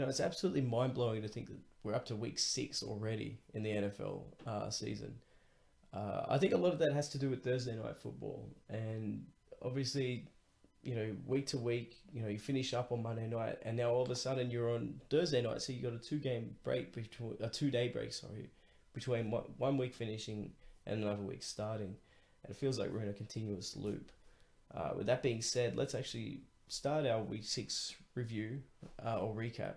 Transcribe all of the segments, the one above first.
It's absolutely mind blowing to think that we're up to week 6 already in the NFL season. I think a lot of that has to do with Thursday night football, and obviously, week to week, you finish up on Monday night, and now all of a sudden you're on Thursday night, so you got a 2 game break between a 2 day break, sorry, between one week finishing and another week starting, and it feels like we're in a continuous loop. With that being said, let's actually start our week 6 review or recap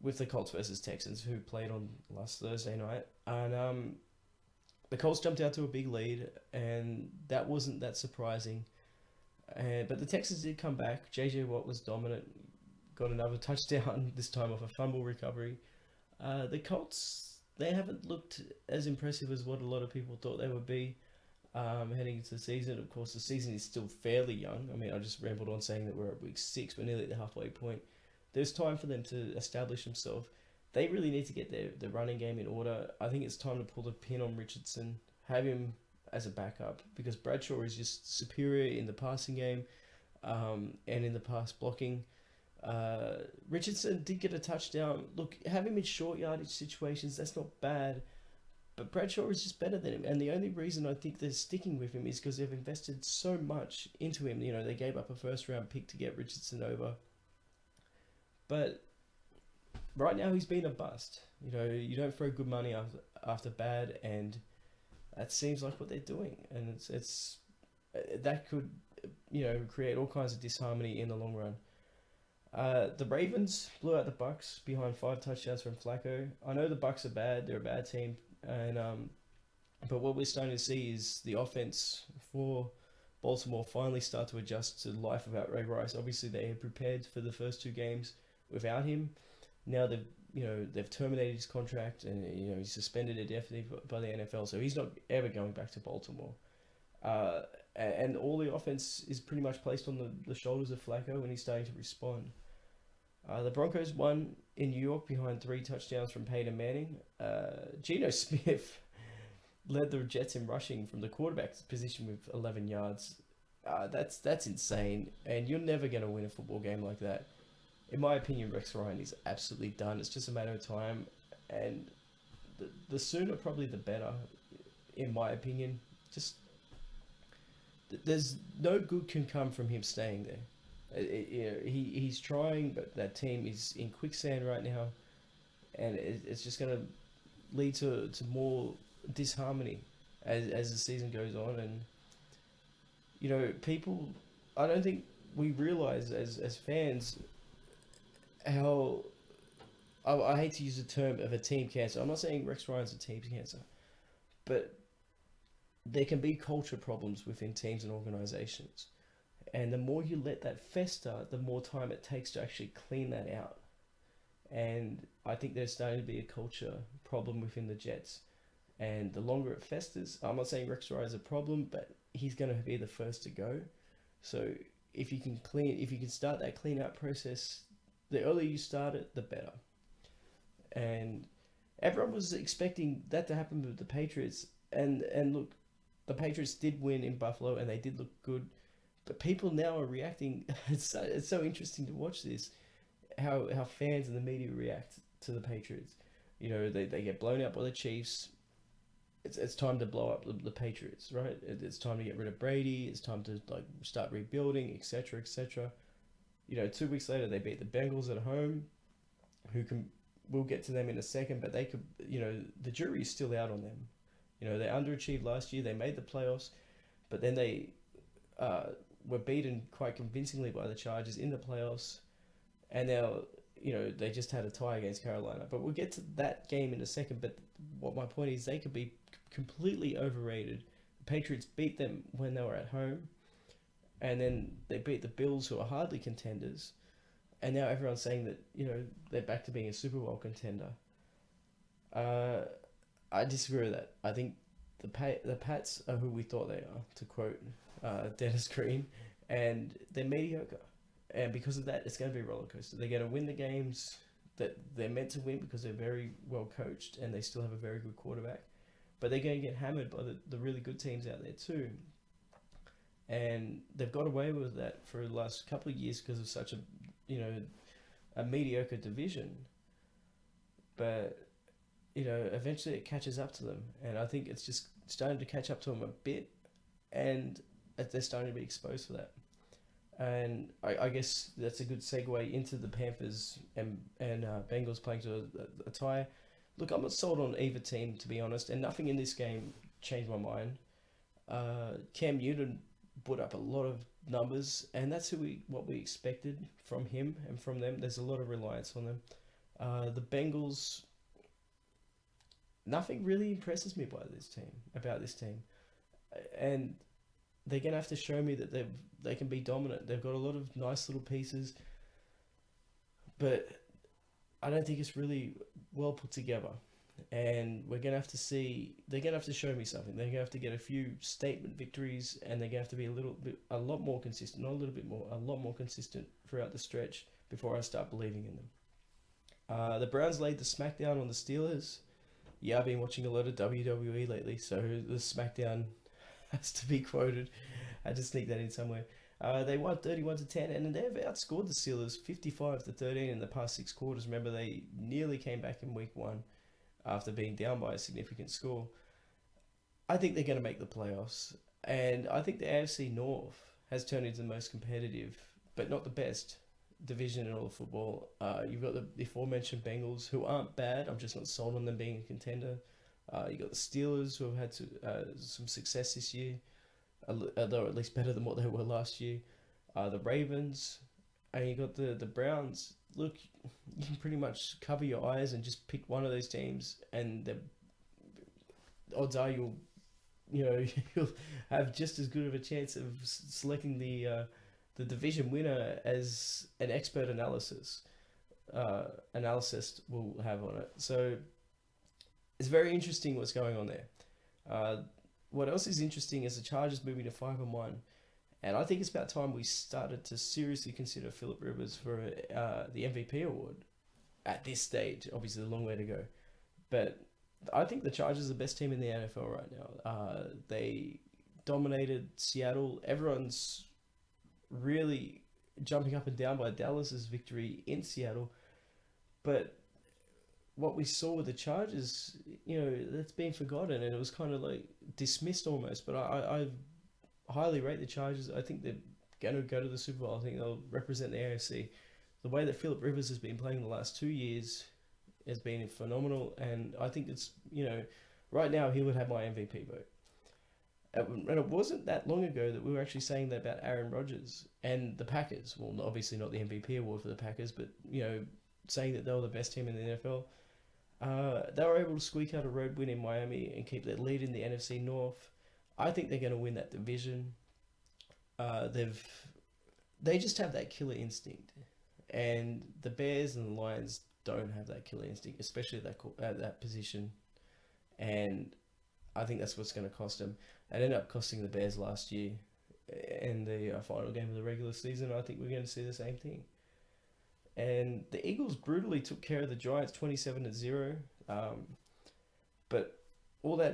with the Colts versus Texans, who played on last Thursday night, and the Colts jumped out to a big lead, and that wasn't that surprising. But the Texans did come back. JJ Watt was dominant, got another touchdown, this time off a fumble recovery. The Colts, they haven't looked as impressive as what a lot of people thought they would be heading into the season. Of course, the season is still fairly young. I mean, I just rambled on saying that we're at week 6, we're nearly at the halfway point. There's time for them to establish themselves. They really need to get their running game in order. I think it's time to pull the pin on Richardson, have him as a backup, because Bradshaw is just superior in the passing game and in the pass blocking. Richardson did get a touchdown. Look, have him in short yardage situations, that's not bad. But Bradshaw is just better than him. And the only reason I think they're sticking with him is because they've invested so much into him. They gave up a first round pick to get Richardson over. But right now he's been a bust. You don't throw good money after bad, and that seems like what they're doing. And it's that could create all kinds of disharmony in the long run. The Ravens blew out the Bucks behind 5 touchdowns from Flacco. I know the Bucks are bad; they're a bad team, and but what we're starting to see is the offense for Baltimore finally start to adjust to life without Ray Rice. Obviously, they had prepared for the first 2 games without him. Now they've terminated his contract, and he's suspended indefinitely by the NFL, so he's not ever going back to Baltimore. And all the offense is pretty much placed on the shoulders of Flacco, and he's starting to respond. The Broncos won in New York behind 3 touchdowns from Peyton Manning. Geno Smith led the Jets in rushing from the quarterback position with 11 yards. That's insane, and you're never going to win a football game like that. In my opinion, Rex Ryan is absolutely done. It's just a matter of time, and the sooner probably the better, in my opinion. Just there's no good can come from him staying there. He's trying, but that team is in quicksand right now, and it's just going to lead to more disharmony as the season goes on. And people, I don't think we realize as fans how I hate to use the term of a team cancer. I'm not saying Rex Ryan's a team cancer, but there can be culture problems within teams and organizations. And the more you let that fester, the more time it takes to actually clean that out. And I think there's starting to be a culture problem within the Jets. And the longer it festers, I'm not saying Rex Ryan's a problem, but he's going to be the first to go. So if you can start that clean out process, the earlier you start it, the better. And everyone was expecting that to happen with the Patriots. And look, the Patriots did win in Buffalo, and they did look good. But people now are reacting. It's so interesting to watch this, how fans and the media react to the Patriots. They get blown out by the Chiefs. It's time to blow up the Patriots, right? It's time to get rid of Brady. It's time to start rebuilding, etc., etc. 2 weeks later, they beat the Bengals at home, we'll get to them in a second, but they could, the jury's still out on them. They underachieved last year, they made the playoffs, but then they were beaten quite convincingly by the Chargers in the playoffs, and now, they just had a tie against Carolina. But we'll get to that game in a second, but what my point is, they could be completely overrated. The Patriots beat them when they were at home, and then they beat the Bills, who are hardly contenders. And now everyone's saying that, they're back to being a Super Bowl contender. I disagree with that. I think the Pats are who we thought they are, to quote Dennis Green, and they're mediocre. And because of that, it's going to be a roller coaster. They're going to win the games that they're meant to win because they're very well coached and they still have a very good quarterback. But they're going to get hammered by the really good teams out there too. And they've got away with that for the last couple of years because of such a a mediocre division, but eventually it catches up to them, and I think it's just starting to catch up to them a bit, and they're starting to be exposed for that. And I guess that's a good segue into the Panthers and Bengals playing to a tie. Look, I'm not sold on either team, to be honest, and nothing in this game changed my mind. Cam Newton put up a lot of numbers, and that's what we expected from him and from them. There's a lot of reliance on them. The Bengals, nothing really impresses me about this team, and they're gonna have to show me that they can be dominant. They've got a lot of nice little pieces, but I don't think it's really well put together. And we're gonna have to see. They're gonna have to show me something. They're gonna have to get a few statement victories, and they're gonna have to be a lot more consistent, not a little bit more, a lot more consistent throughout the stretch before I start believing in them. The Browns laid the smackdown on the Steelers. Yeah, I've been watching a lot of WWE lately, so the SmackDown has to be quoted. I had to sneak that in somewhere. They won 31-10, and they've outscored the Steelers 55-13 in the past 6 quarters. Remember, they nearly came back in week 1 after being down by a significant score. I think they're going to make the playoffs, and I think the AFC North has turned into the most competitive, but not the best division in all of football. You've got the aforementioned Bengals, who aren't bad. I'm just not sold on them being a contender. You got the Steelers, who have had some success this year, although at least better than what they were last year. The Ravens, and you got the Browns. Look, you can pretty much cover your eyes and just pick one of those teams, and the odds are you'll you'll have just as good of a chance of selecting the division winner as an expert analyst will have on it. So it's very interesting what's going on there. What else is interesting is the Chargers moving to 5-1, and I think it's about time we started to seriously consider Philip Rivers for the MVP award. At this stage, obviously, a long way to go, but I think the Chargers are the best team in the NFL right now. They dominated Seattle. Everyone's really jumping up and down by Dallas's victory in Seattle, but what we saw with the Chargers, that's been forgotten, and it was kind of like dismissed almost. But I highly rate the Chargers. I think they're going to go to the Super Bowl. I think they'll represent the AFC. The way that Philip Rivers has been playing the last 2 years has been phenomenal, and I think it's, right now he would have my MVP vote. And it wasn't that long ago that we were actually saying that about Aaron Rodgers and the Packers. Well, obviously not the MVP award for the Packers, but, saying that they were the best team in the NFL. They were able to squeak out a road win in Miami and keep their lead in the NFC North. I think they're going to win that division. They just have that killer instinct, and the Bears and the Lions don't have that killer instinct, especially at that position. And I think that's what's going to cost them. It ended up costing the Bears last year in the final game of the regular season. I think we're going to see the same thing. And the Eagles brutally took care of the Giants 27-0. But all the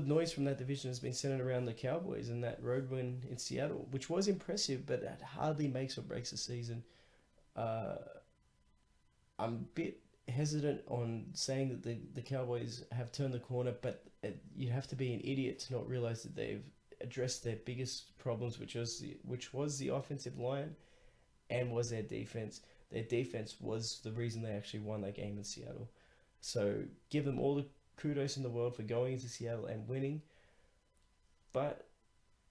noise from that division has been centered around the Cowboys and that road win in Seattle, which was impressive, but it hardly makes or breaks the season. I'm a bit hesitant on saying that the Cowboys have turned the corner, but you have to be an idiot to not realize that they've addressed their biggest problems, which was the offensive line and was their defense. Their defense was the reason they actually won that game in Seattle. So give them all the kudos in the world for going into Seattle and winning. But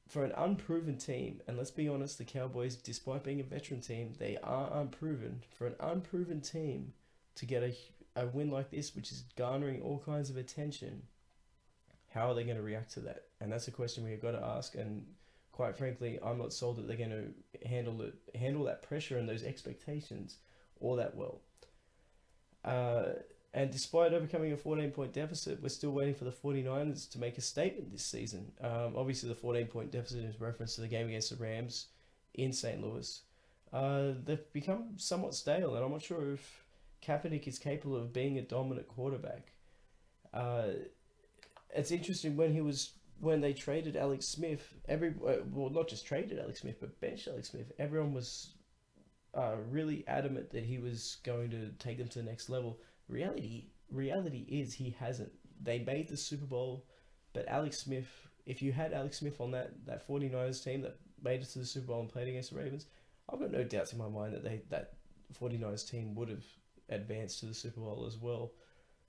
for an unproven team, and let's be honest, the Cowboys, despite being a veteran team, they are unproven. For an unproven team to get a win like this, which is garnering all kinds of attention, how are they going to react to that? And that's a question we've got to ask. And quite frankly, I'm not sold that they're going to handle that pressure and those expectations all that well. And despite overcoming a 14-point deficit, we're still waiting for the 49ers to make a statement this season. Obviously, the 14-point deficit is reference to the game against the Rams in St. Louis. They've become somewhat stale, and I'm not sure if Kaepernick is capable of being a dominant quarterback. It's interesting when they traded Alex Smith. Not just traded Alex Smith, but benched Alex Smith. Everyone was really adamant that he was going to take them to the next level. Reality is he hasn't. They made the Super Bowl, but Alex Smith, if you had Alex Smith on that 49ers team that made it to the Super Bowl and played against the Ravens, I've got no doubts in my mind that 49ers team would have advanced to the Super Bowl as well.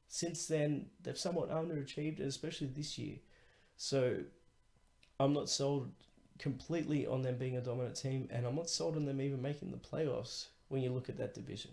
Since then, they've somewhat underachieved, especially this year. So I'm not sold completely on them being a dominant team, and I'm not sold on them even making the playoffs when you look at that division.